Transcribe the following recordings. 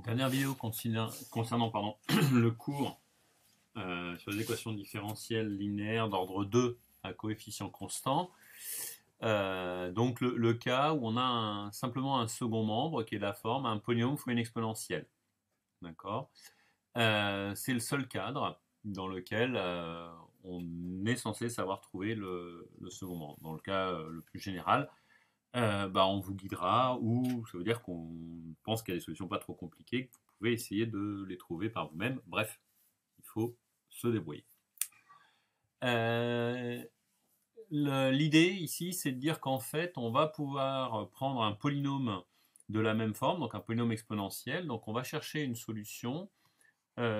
Dernière vidéo concernant le cours sur les équations différentielles linéaires d'ordre 2 à coefficient constant. Donc le cas où on a simplement un second membre qui est la forme un polynôme fois une exponentielle. D'accord. C'est le seul cadre dans lequel on est censé savoir trouver le second membre. Dans le cas le plus général, on vous guidera, ou ça veut dire qu'on pense qu'il y a des solutions pas trop compliquées, que vous pouvez essayer de les trouver par vous-même. Bref, il faut se débrouiller. L'idée ici, c'est de dire qu'en fait, on va pouvoir prendre un polynôme de la même forme, donc un polynôme exponentiel. Donc on va chercher une solution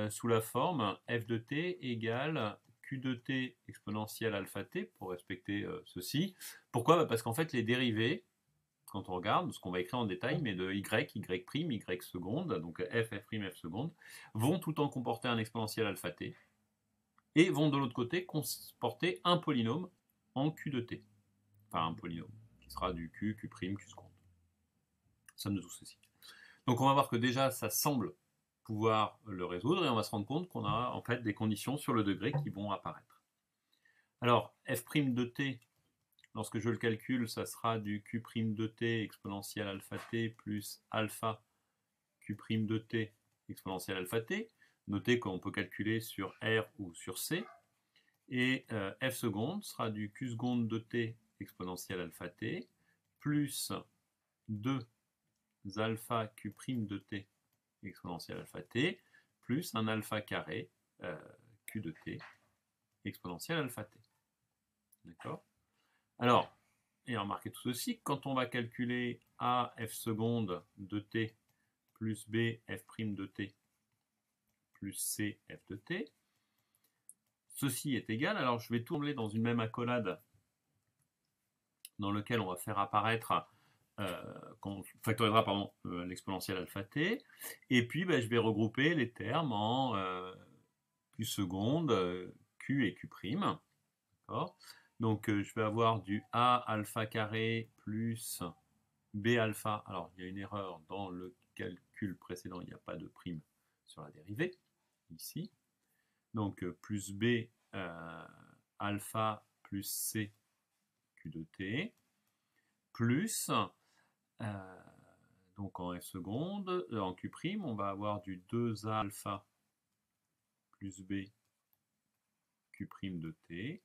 sous la forme f de t égale q de t exponentielle alpha t, pour respecter ceci. Pourquoi? Parce qu'en fait, les dérivés, quand on regarde, ce qu'on va écrire en détail, mais de y, y' seconde, donc f, f', f seconde, vont tout le temps comporter un exponentiel alpha t, et vont de l'autre côté comporter un polynôme en q de t. Enfin, un polynôme, qui sera du q, q', q seconde. Somme de tout ceci. Donc on va voir que déjà, ça semble pouvoir le résoudre, et on va se rendre compte qu'on a en fait des conditions sur le degré qui vont apparaître. Alors, f' de t, lorsque je le calcule, ça sera du q' de t exponentielle alpha t plus alpha q' de t exponentielle alpha t. Notez qu'on peut calculer sur R ou sur C. Et f seconde sera du q seconde de t exponentielle alpha t plus 2 alpha q' de t exponentielle alpha t plus un alpha carré q de t exponentielle alpha t. D'accord? Alors, et remarquez tout ceci, quand on va calculer a f seconde de t plus b f' de t plus c f de t, ceci est égal, alors je vais tourner dans une même accolade dans lequel on va faire apparaître, qu'on factorisera l'exponentielle alpha t, et puis je vais regrouper les termes en q seconde, q et q'. D'accord. Donc je vais avoir du a alpha carré plus b alpha. Alors il y a une erreur dans le calcul précédent, il n'y a pas de prime sur la dérivée, ici. Donc plus b alpha plus c q de t, plus, donc en f seconde, en q', on va avoir du 2a alpha plus b q' de t,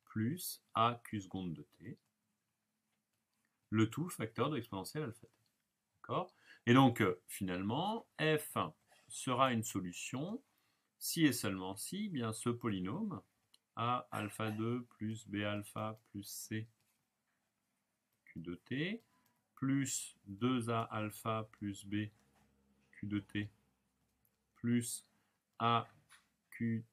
plus a q seconde de t, le tout facteur de l'exponentielle alpha t. D'accord? Et donc, finalement, f sera une solution si et seulement si bien ce polynôme a alpha 2 plus b alpha plus c q de t plus 2a alpha plus b q de t plus a q',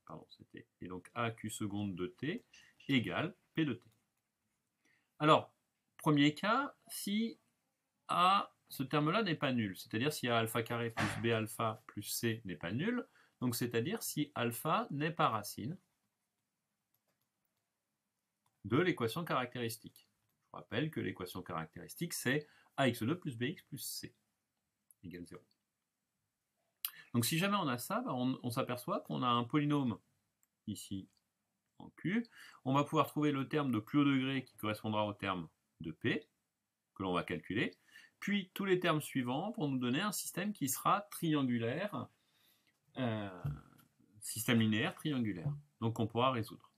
pardon, c'était, et donc a q seconde de t égale p de t. Alors, premier cas, si a, ce terme-là n'est pas nul, c'est-à-dire si a alpha carré plus b alpha plus c n'est pas nul, donc c'est-à-dire si alpha n'est pas racine de l'équation caractéristique. Je rappelle que l'équation caractéristique, c'est ax2 plus bx plus c égale 0. Donc si jamais on a ça, on s'aperçoit qu'on a un polynôme ici en Q. On va pouvoir trouver le terme de plus haut degré qui correspondra au terme de P, que l'on va calculer, puis tous les termes suivants pour nous donner un système qui sera triangulaire, système linéaire triangulaire, donc on pourra résoudre.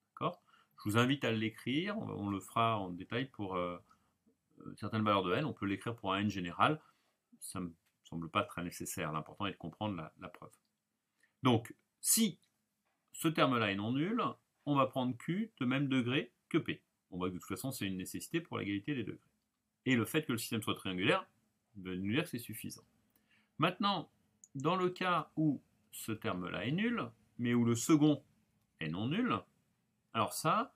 D'accord ? Je vous invite à l'écrire, on le fera en détail pour certaines valeurs de n, on peut l'écrire pour un n général, ça me semble pas très nécessaire, l'important est de comprendre la preuve. Donc, si ce terme-là est non nul, on va prendre Q de même degré que P. On voit que de toute façon, c'est une nécessité pour l'égalité des degrés. Et le fait que le système soit triangulaire veut nous dire que c'est suffisant. Maintenant, dans le cas où ce terme-là est nul, mais où le second est non nul, alors ça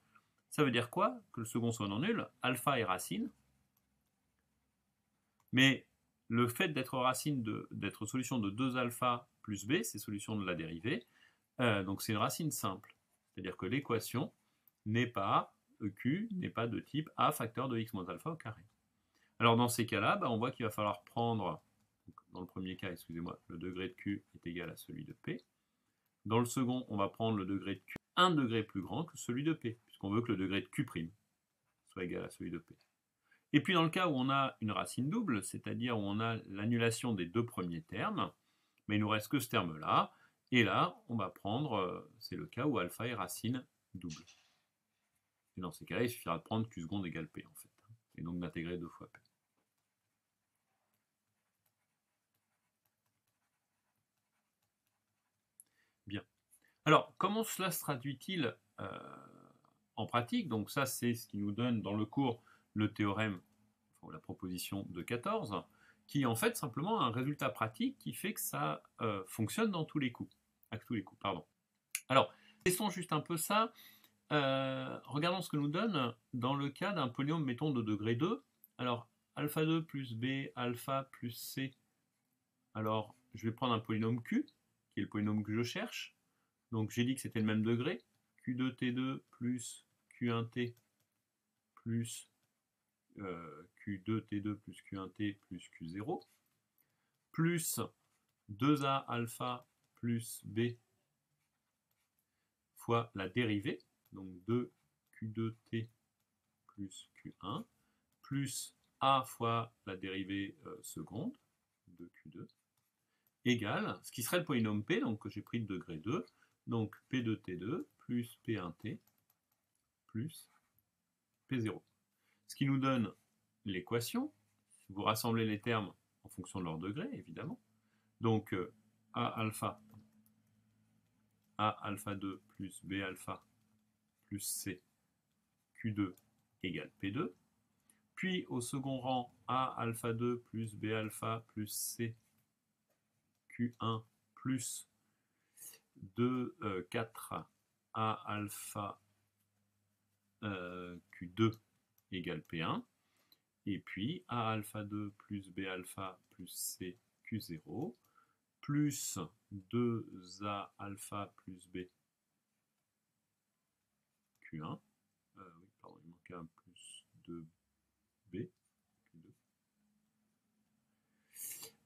veut dire quoi? Que le second soit non nul, alpha est racine, mais le fait d'être racine d'être solution de 2 alpha plus b, c'est solution de la dérivée, donc c'est une racine simple. C'est-à-dire que l'équation n'est pas, Q n'est pas de type a facteur de x moins alpha au carré. Alors dans ces cas-là, on voit qu'il va falloir prendre, Donc, dans le premier cas, excusez-moi, le degré de Q est égal à celui de P. Dans le second, on va prendre le degré de Q 1 degré plus grand que celui de P, puisqu'on veut que le degré de Q' soit égal à celui de P. Et puis dans le cas où on a une racine double, c'est-à-dire où on a l'annulation des deux premiers termes, mais il ne nous reste que ce terme-là, et là, on va prendre, c'est le cas où alpha est racine double. Et dans ces cas-là, il suffira de prendre Q seconde égale P, en fait, et donc d'intégrer 2 fois P. Bien. Alors, comment cela se traduit-il en pratique? Donc ça, c'est ce qui nous donne dans le cours le théorème, ou la proposition de 14, qui est en fait simplement un résultat pratique qui fait que ça fonctionne dans tous les coups. Pardon. Alors, laissons juste un peu ça. Regardons ce que nous donne dans le cas d'un polynôme, mettons, de degré 2. Alors, alpha 2 plus b, alpha plus c. Alors, je vais prendre un polynôme q, qui est le polynôme que je cherche. Donc, j'ai dit que c'était le même degré. Q2T2 plus Q1T plus Q2T2 plus Q1T plus Q0, plus 2A alpha plus B fois la dérivée, donc 2Q2T plus Q1, plus A fois la dérivée seconde, 2Q2, égale, ce qui serait le polynôme P, donc que j'ai pris de degré 2, donc P2T2 plus P1T plus P0. Ce qui nous donne l'équation. Vous rassemblez les termes en fonction de leur degré, évidemment. Donc, A alpha 2 plus B alpha plus C Q2 égale P2. Puis, au second rang, A alpha 2 plus B alpha plus C Q1 plus 4 A alpha Q2 égale P1. Et puis A alpha 2 plus B alpha plus C Q0 plus 2A alpha plus B Q1. Oui, pardon, il manquait un plus 2B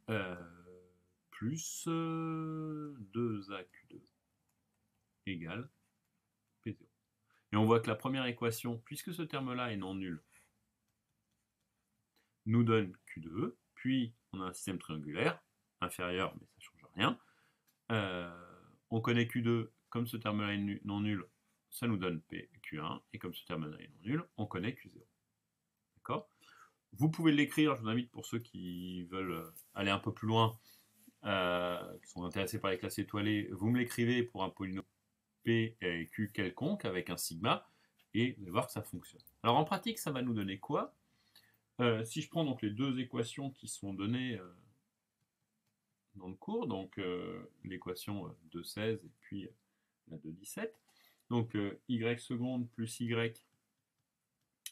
Q2. Plus 2A Q2 égale P0. Et on voit que la première équation, puisque ce terme-là est non nul, nous donne Q2, puis on a un système triangulaire, inférieur, mais ça ne change rien. On connaît Q2, comme ce terme-là est non nul, ça nous donne Q1, et comme ce terme-là est non nul, on connaît Q0. D'accord? Vous pouvez l'écrire, je vous invite pour ceux qui veulent aller un peu plus loin, qui sont intéressés par les classes étoilées, vous me l'écrivez pour un polynôme P et Q quelconque avec un sigma, et vous allez voir que ça fonctionne. Alors en pratique, ça va nous donner quoi? Si je prends donc les deux équations qui sont données dans le cours, donc l'équation de 16 et puis la de 17, donc y seconde plus y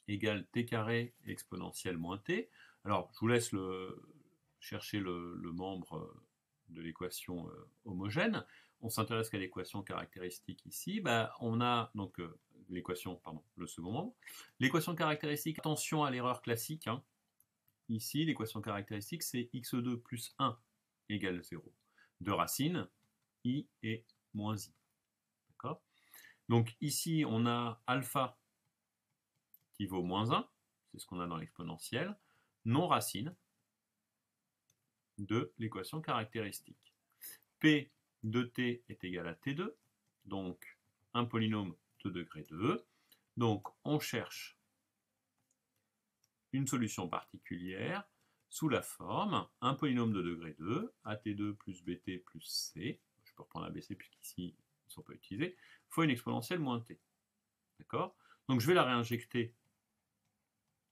égale t carré exponentielle moins t. Alors je vous laisse chercher le membre de l'équation homogène. On s'intéresse qu'à l'équation caractéristique ici. On a donc l'équation, pardon, le second membre. L'équation caractéristique, attention à l'erreur classique. Hein. Ici, l'équation caractéristique, c'est x2 plus 1 égale 0. Deux racines, i et moins i. D'accord? Donc ici, on a alpha qui vaut moins 1, c'est ce qu'on a dans l'exponentielle, non racine de l'équation caractéristique. P de t est égal à t2, donc un polynôme de degré 2. Donc on cherche une solution particulière sous la forme un polynôme de degré 2, at2 plus bt plus c, je peux reprendre abc puisqu'ici ils ne sont pas utilisés, fois une exponentielle moins t. D'accord? Donc je vais la réinjecter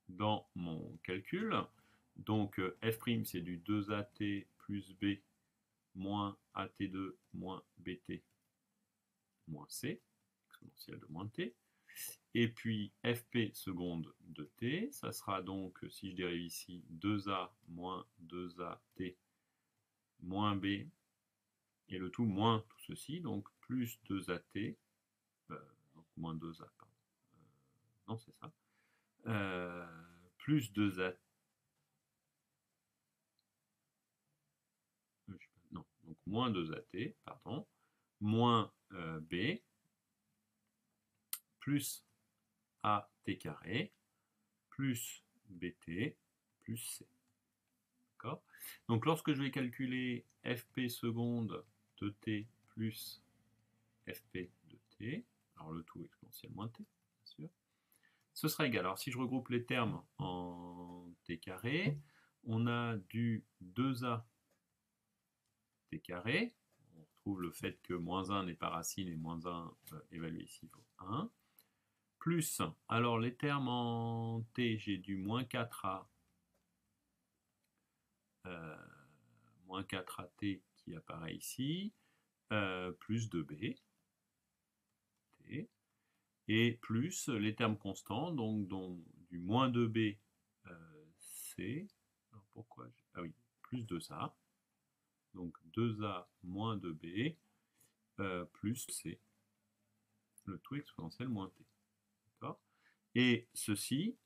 dans mon calcul. Donc f' c'est du 2at plus b moins at2 moins bt moins c, exponentielle de moins t. Et puis fp seconde de t, ça sera donc, si je dérive ici, 2a moins 2at moins b, et le tout moins tout ceci, donc plus 2at, donc moins 2a, pardon. Non, c'est ça. Plus 2at moins 2at, pardon, moins b, plus at carré, plus bt, plus c. D'accord? Donc lorsque je vais calculer fp seconde de t plus fp de t, alors le tout exponentiel moins t, bien sûr, ce sera égal. Alors si je regroupe les termes en t carré, on a du 2a t carré, on retrouve le fait que moins 1 n'est pas racine et moins 1 évalué ici vaut 1, plus, alors les termes en t, j'ai du moins 4a, moins 4at qui apparaît ici, plus 2b, t, et plus les termes constants, donc du moins 2b, c, alors pourquoi, ah oui, plus 2a, donc 2a moins 2b, plus c, le tout exponentiel moins t. D'accord ? Et ceci,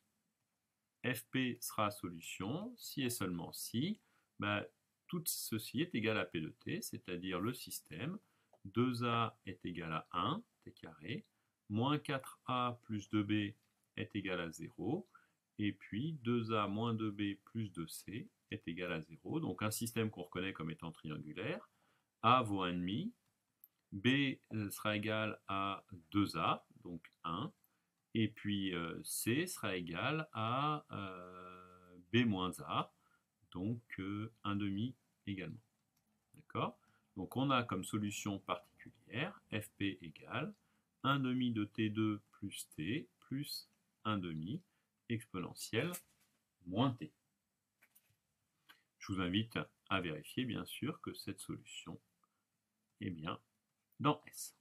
fp sera solution, si et seulement si, bah, tout ceci est égal à p de t, c'est-à-dire le système 2a est égal à 1, t carré, moins 4a plus 2b est égal à 0, et puis 2a moins 2b plus 2c est égal à 0. Donc un système qu'on reconnaît comme étant triangulaire. A vaut 1,5, b sera égal à 2a, donc 1, et puis c sera égal à b moins a, donc 1,5 également. D'accord? Donc on a comme solution particulière fp égale 1,5 de t2 plus t plus 1,5 exponentielle moins t. Je vous invite à vérifier bien sûr que cette solution est bien dans S.